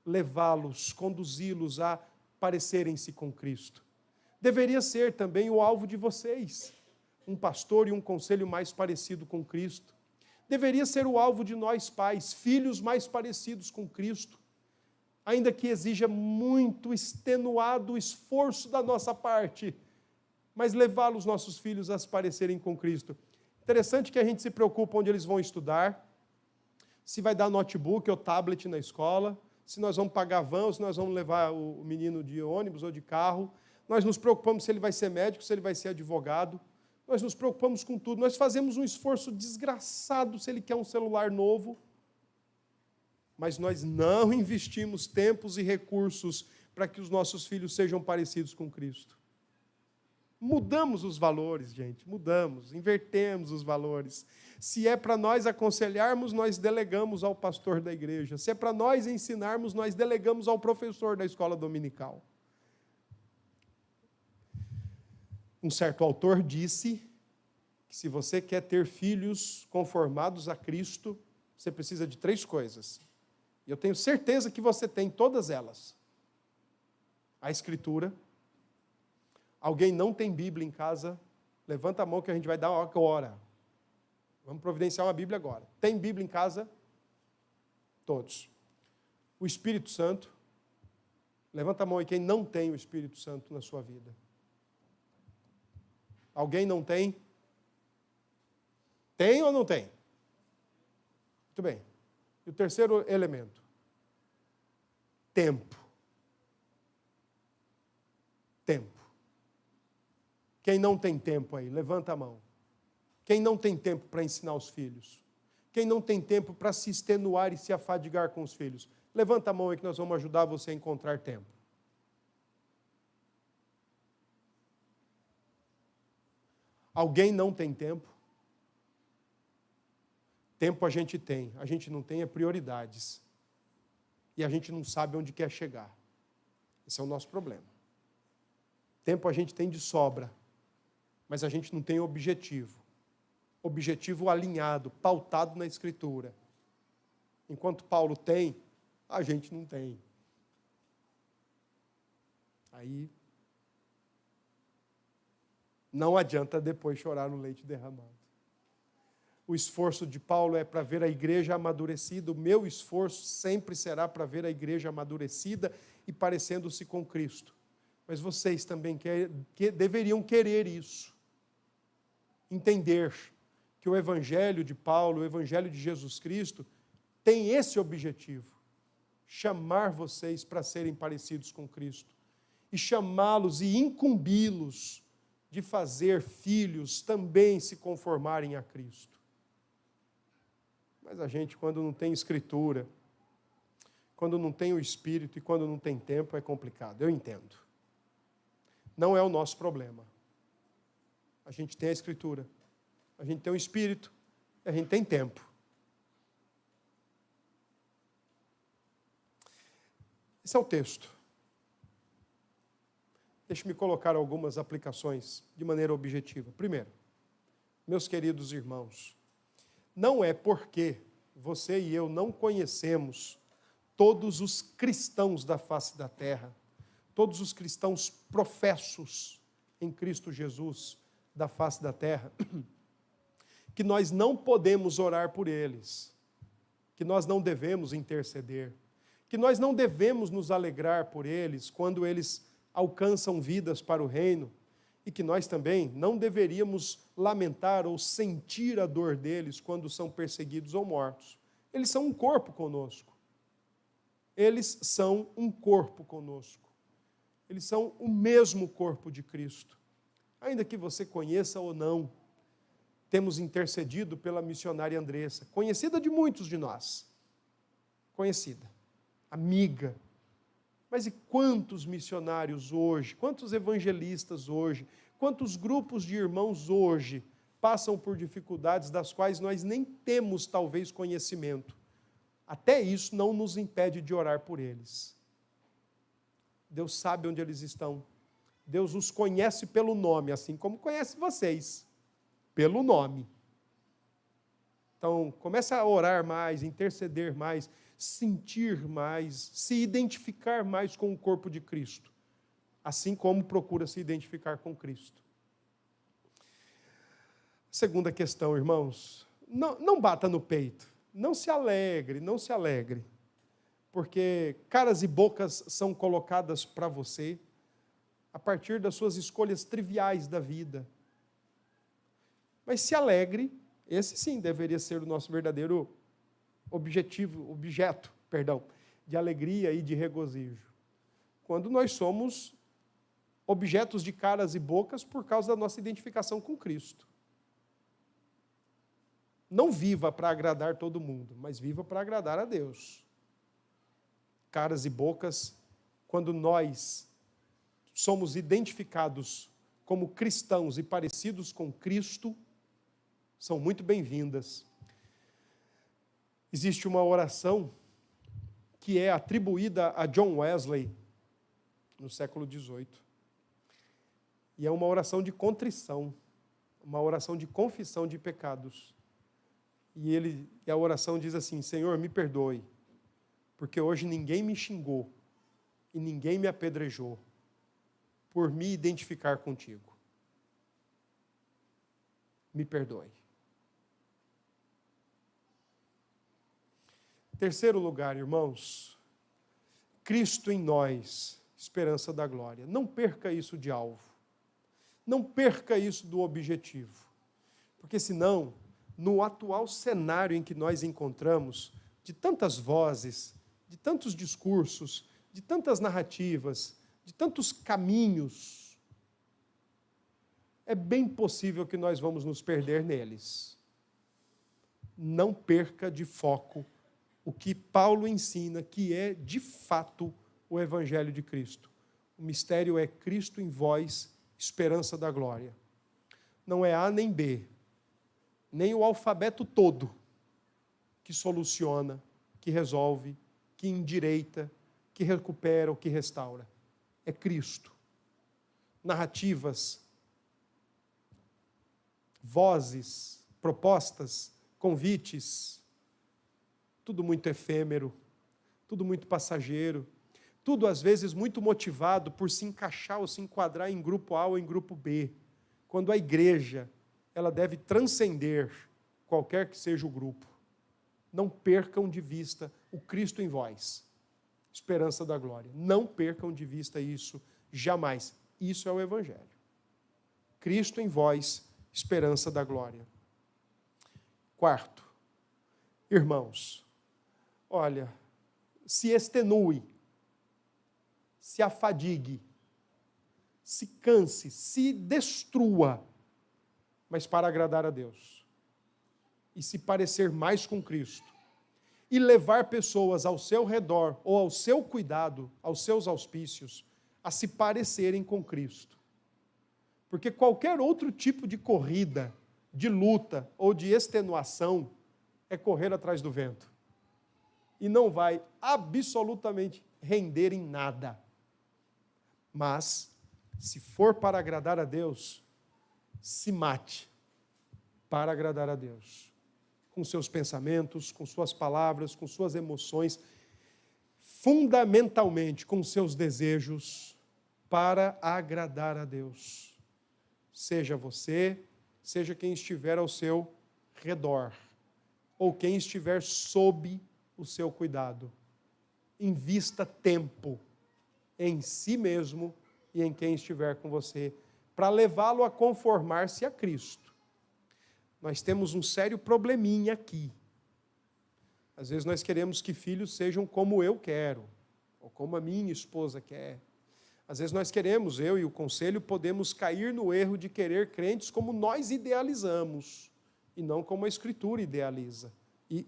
Levá-los, conduzi-los a parecerem-se com Cristo. Deveria ser também o alvo de vocês, um pastor e um conselho mais parecido com Cristo. Deveria ser o alvo de nós pais, filhos mais parecidos com Cristo, ainda que exija muito extenuado esforço da nossa parte, mas levá-los, nossos filhos, a se parecerem com Cristo. Interessante que a gente se preocupa onde eles vão estudar, se vai dar notebook ou tablet na escola, se nós vamos pagar van, ou se nós vamos levar o menino de ônibus ou de carro. Nós nos preocupamos se ele vai ser médico, se ele vai ser advogado. Nós nos preocupamos com tudo. Nós fazemos um esforço desgraçado se ele quer um celular novo, mas nós não investimos tempos e recursos para que os nossos filhos sejam parecidos com Cristo. Mudamos os valores, gente, mudamos, invertemos os valores. Se é para nós aconselharmos, nós delegamos ao pastor da igreja. Se é para nós ensinarmos, nós delegamos ao professor da escola dominical. Um certo autor disse que se você quer ter filhos conformados a Cristo, você precisa de 3 coisas. E eu tenho certeza que você tem todas elas. A Escritura. Alguém não tem Bíblia em casa? Levanta a mão que a gente vai dar agora. Vamos providenciar uma Bíblia agora. Tem Bíblia em casa? Todos. O Espírito Santo. Levanta a mão aí quem não tem o Espírito Santo na sua vida. Alguém não tem? Tem ou não tem? Muito bem. E o terceiro elemento? Tempo. Tempo. Quem não tem tempo aí, levanta a mão. Quem não tem tempo para ensinar os filhos? Quem não tem tempo para se extenuar e se afadigar com os filhos? Levanta a mão aí que nós vamos ajudar você a encontrar tempo. Alguém não tem tempo? Tempo a gente não tem é prioridades. E a gente não sabe onde quer chegar. Esse é o nosso problema. Tempo a gente tem de sobra, mas a gente não tem objetivo. Objetivo alinhado, pautado na Escritura. Enquanto Paulo tem, a gente não tem. Aí não adianta depois chorar no leite derramado. O esforço de Paulo é para ver a igreja amadurecida, o meu esforço sempre será para ver a igreja amadurecida e parecendo-se com Cristo. Mas vocês também deveriam querer isso. Entender que o Evangelho de Paulo, o Evangelho de Jesus Cristo, tem esse objetivo: chamar vocês para serem parecidos com Cristo, e chamá-los e incumbi-los de fazer filhos também se conformarem a Cristo. Mas a gente, quando não tem Escritura, quando não tem o Espírito e quando não tem tempo, é complicado, eu entendo. Não é o nosso problema. A gente tem a Escritura, a gente tem o Espírito, a gente tem tempo. Esse é o texto. Deixe-me colocar algumas aplicações de maneira objetiva. Primeiro, meus queridos irmãos, não é porque você e eu não conhecemos todos os cristãos da face da terra, todos os cristãos professos em Cristo Jesus da face da terra, que nós não podemos orar por eles, que nós não devemos interceder, que nós não devemos nos alegrar por eles quando eles alcançam vidas para o reino, e que nós também não deveríamos lamentar ou sentir a dor deles quando são perseguidos ou mortos. Eles são um corpo conosco. Eles são um corpo conosco. Eles são o mesmo corpo de Cristo. Ainda que você conheça ou não, temos intercedido pela missionária Andressa, conhecida de muitos de nós. Conhecida, amiga. Mas e quantos missionários hoje, quantos evangelistas hoje, quantos grupos de irmãos hoje passam por dificuldades das quais nós nem temos talvez conhecimento? Até isso não nos impede de orar por eles. Deus sabe onde eles estão. Deus os conhece pelo nome, assim como conhece vocês, pelo nome. Então, comece a orar mais, interceder mais, sentir mais, se identificar mais com o corpo de Cristo, assim como procura se identificar com Cristo. Segunda questão, irmãos, não bata no peito, não se alegre, porque caras e bocas são colocadas para você a partir das suas escolhas triviais da vida. Mas se alegre, esse sim deveria ser o nosso verdadeiro objeto de alegria e de regozijo. Quando nós somos objetos de caras e bocas por causa da nossa identificação com Cristo. Não viva para agradar todo mundo, mas viva para agradar a Deus. Caras e bocas, quando nós somos identificados como cristãos e parecidos com Cristo, são muito bem-vindas. Existe uma oração que é atribuída a John Wesley, no século XVIII. E é uma oração de contrição, uma oração de confissão de pecados. E a oração diz assim: Senhor, me perdoe, porque hoje ninguém me xingou e ninguém me apedrejou por me identificar contigo. Me perdoe. Terceiro lugar, irmãos, Cristo em nós, esperança da glória. Não perca isso de alvo. Não perca isso do objetivo. Porque senão, no atual cenário em que nós encontramos, de tantas vozes, de tantos discursos, de tantas narrativas, de tantos caminhos, é bem possível que nós vamos nos perder neles. Não perca de foco o que Paulo ensina, que é, de fato, o Evangelho de Cristo. O mistério é Cristo em vós, esperança da glória. Não é A nem B, nem o alfabeto todo que soluciona, que resolve, que endireita, que recupera ou que restaura. É Cristo. Narrativas, vozes, propostas, convites, tudo muito efêmero, tudo muito passageiro, tudo às vezes muito motivado por se encaixar ou se enquadrar em grupo A ou em grupo B, quando a igreja, ela deve transcender qualquer que seja o grupo. Não percam de vista o Cristo em vós, esperança da glória. Não percam de vista isso, jamais. Isso é o Evangelho. Cristo em vós, esperança da glória. Quarto, irmãos, olha, se extenue, se afadigue, se canse, se destrua, mas para agradar a Deus. E se parecer mais com Cristo. E levar pessoas ao seu redor, ou ao seu cuidado, aos seus auspícios, a se parecerem com Cristo. Porque qualquer outro tipo de corrida, de luta ou de extenuação é correr atrás do vento. E não vai absolutamente render em nada. Mas, se for para agradar a Deus, se mate para agradar a Deus. Com seus pensamentos, com suas palavras, com suas emoções, fundamentalmente com seus desejos, para agradar a Deus. Seja você, seja quem estiver ao seu redor, ou quem estiver sob o seu cuidado. Invista tempo em si mesmo e em quem estiver com você, para levá-lo a conformar-se a Cristo. Nós temos um sério probleminha aqui. Às vezes nós queremos que filhos sejam como eu quero, ou como a minha esposa quer. Às vezes nós queremos, eu e o conselho, podemos cair no erro de querer crentes como nós idealizamos, e não como a Escritura idealiza e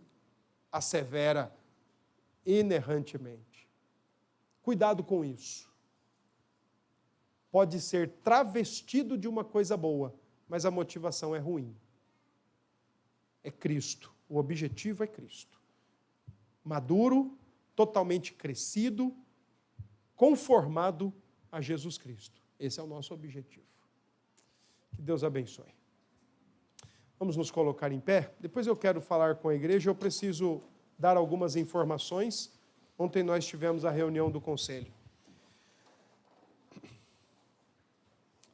assevera inerrantemente. Cuidado com isso. Pode ser travestido de uma coisa boa, mas a motivação é ruim. É Cristo. O objetivo é Cristo. Maduro, totalmente crescido, conformado a Jesus Cristo. Esse é o nosso objetivo. Que Deus abençoe. Vamos nos colocar em pé? Depois eu quero falar com a igreja, eu preciso dar algumas informações. Ontem nós tivemos a reunião do conselho.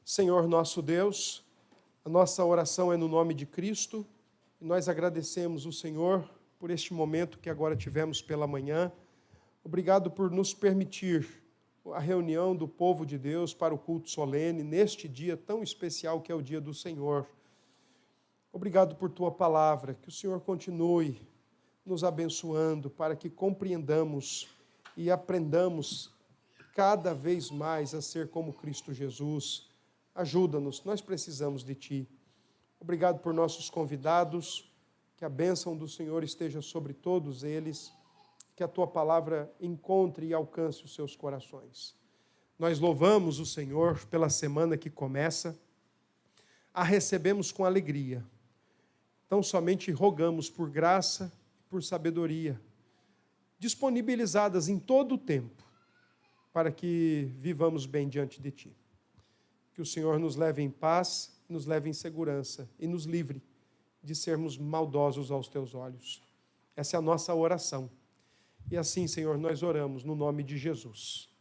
Senhor nosso Deus, a nossa oração é no nome de Cristo, e nós agradecemos o Senhor por este momento que agora tivemos pela manhã. Obrigado por nos permitir a reunião do povo de Deus para o culto solene, neste dia tão especial que é o dia do Senhor. Obrigado por tua palavra, que o Senhor continue nos abençoando para que compreendamos e aprendamos cada vez mais a ser como Cristo Jesus. Ajuda-nos, nós precisamos de Ti. Obrigado por nossos convidados, que a bênção do Senhor esteja sobre todos eles, que a Tua palavra encontre e alcance os seus corações. Nós louvamos o Senhor pela semana que começa, a recebemos com alegria. Então somente rogamos por graça e por sabedoria, disponibilizadas em todo o tempo, para que vivamos bem diante de Ti. Que o Senhor nos leve em paz, nos leve em segurança e nos livre de sermos maldosos aos Teus olhos. Essa é a nossa oração. E assim, Senhor, nós oramos no nome de Jesus.